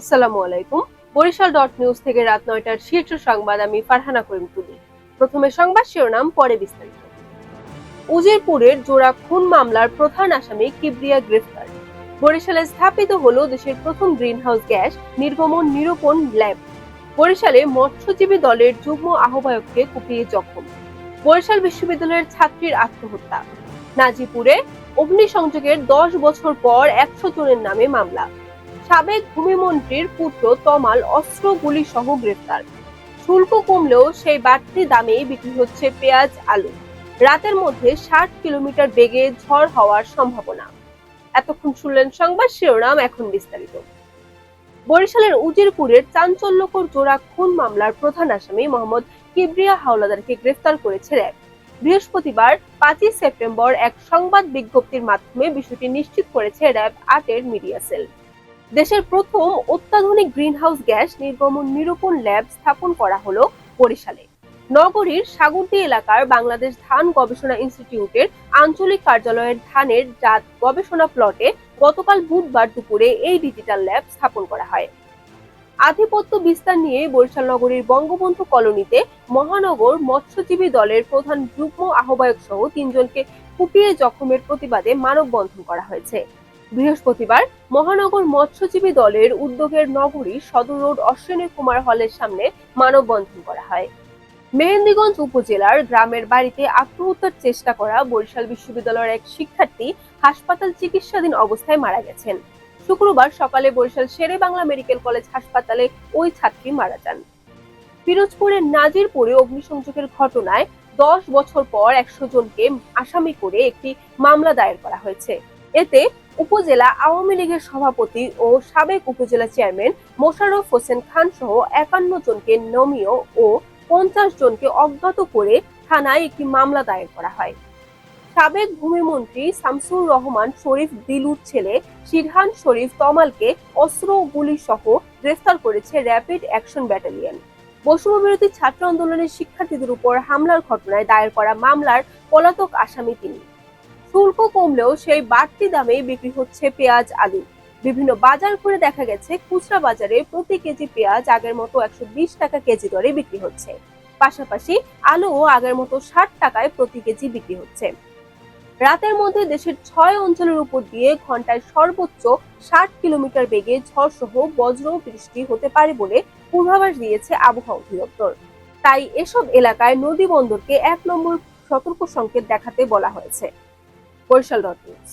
আসসালামু আলাইকুম। Barishal dot news থেকে রাত ৯টার শীর্ষ সংবাদ আমি ফারহানা করিম তুলি। প্রথমে সংবাদ শিরোনাম, পরে বিস্তারিত। উজিরপুরের জোড়া খুন মামলার প্রধান আসামি কিবরিয়া গ্রেফতার। বরিশালে স্থাপিত হলো দেশের প্রথম গ্রিনহাউস গ্যাস নির্গমন নিরূপণ ল্যাব। বরিশালে মৎস্যজীবী দলের যুগ্ম আহ্বায়ককে কুপিয়ে জখম। বরিশাল বিশ্ববিদ্যালয়ের ছাত্রীর আত্মহত্যা। নাজিপুরে অগ্নিসংযোগের ১০ বছর পর ১০০ জনের নামে মামলা। সাবেক ভূমিমন্ত্রীর পুত্র তমাল অস্ত্র গুলি সহ গ্রেফতার। শুল্ক কমলেও সেই বাড়তি দামেই বিক্রি হচ্ছে পেঁয়াজ আলু। রাতের মধ্যে ৬০ কিলোমিটার বেগে ঝড় হওয়ার সম্ভাবনা। এতক্ষণ শুনলেন সংবাদ শিরোনাম, এখন বিস্তারিত। বরিশালের উজিরপুরের চাঞ্চল্যকর জোড়া খুন মামলার প্রধান আসামি মোহাম্মদ কিবরিয়া হাওলাদারকে গ্রেফতার করেছে র্যাব। বৃহস্পতিবার ৫ সেপ্টেম্বর এক সংবাদ বিজ্ঞপ্তির মাধ্যমে বিষয়টি নিশ্চিত করেছে র্যাব ৮-এর মিডিয়া সেল। দেশের প্রথম অত্যাধুনিক গ্রিনহাউস গ্যাস নির্গমন নিরূপণ ল্যাব স্থাপন করা হলো বরিশালে। নগরীর সাগরদী এলাকার বাংলাদেশ ধান গবেষণা ইনস্টিটিউটের আঞ্চলিক কার্যালয়ের ধানের জাত গবেষণা প্লটে গতকাল বুধবার দুপুরে এই ডিজিটাল ল্যাব স্থাপন করা হয়। আধিপত্য বিস্তার নিয়ে বরিশাল নগরীর বঙ্গবন্ধু কলোনিতে মহানগর মৎস্যজীবী দলের প্রধান যুগ্ম আহ্বায়ক সহ ৩ জনকে কুপিয়ে জখমের প্রতিবাদে মানববন্ধন করা হয়েছে। বৃহস্পতিবার মহানগর মৎস্যজীবী দলের উদ্যোগের নগরী সদর রোড অশ্বিনী কুমার হলের সামনে মানববন্ধন করা হয়। মেহেন্দিগঞ্জ উপজেলার গ্রামের বাড়িতে আত্মহত্যার চেষ্টা করা বরিশাল বিশ্ববিদ্যালয়ের এক শিক্ষার্থী হাসপাতাল চিকিৎসাধীন অবস্থায় মারা গেছেন। শুক্রবার সকালে বরিশাল শেরে বাংলা মেডিকেল কলেজ হাসপাতালে ওই ছাত্রী মারা যান। পিরোজপুরের নাজিরপুরে অগ্নিসংযোগের ঘটনায় ১০ বছর পর ১০০ জনকে আসামি করে একটি মামলা দায়ের করা হয়েছে। এতে উপজেলা আওয়ামী লীগের সভাপতি ও সাবেক উপজেলা চেয়ারম্যান মোশাররফ হোসেন খান সহ ৫১ জনকে নমিয় ও ৫০ জনকে অজ্ঞাত করে থানায় একটি মামলা দায়ের করা হয়। সাবেক ভূমিমন্ত্রী শামসুর রহমান শরীফ দিলুর ছেলে শিরহান শরীফ তমালকে অস্ত্র ও গুলি সহ গ্রেফতার করেছে র্যাপিড অ্যাকশন ব্যাটালিয়ন। বৈষম্যবিরোধী ছাত্র আন্দোলনের শিক্ষার্থীদের উপর হামলার ঘটনায় দায়ের করা মামলার পলাতক আসামি তিনি। শুল্ক কমলেও সেই বাড়তি দামে বিক্রি হচ্ছে পেঁয়াজ আলু। বিভিন্ন বাজার ঘুরে দেখা গেছে খুচরা বাজারে প্রতি কেজি পেঁয়াজ আগের মতো ১২০ টাকা কেজি দরে বিক্রি হচ্ছে। পাশাপাশি আলুও আগের মতো ৬০ টাকায় প্রতি কেজি বিক্রি হচ্ছে। রাতের মধ্যে দেশের ৬ অঞ্চলের উপর দিয়ে ঘন্টায় সর্বোচ্চ ৬০ কিলোমিটার বেগে ঝড় সহ বজ্র বৃষ্টি হতে পারে বলে পূর্বাভাস দিয়েছে আবহাওয়া অধিদপ্তর। তাই এসব এলাকায় নদী বন্দরকে ১ নম্বর সতর্ক সংকেত দেখাতে বলা হয়েছে। Barishal dot news.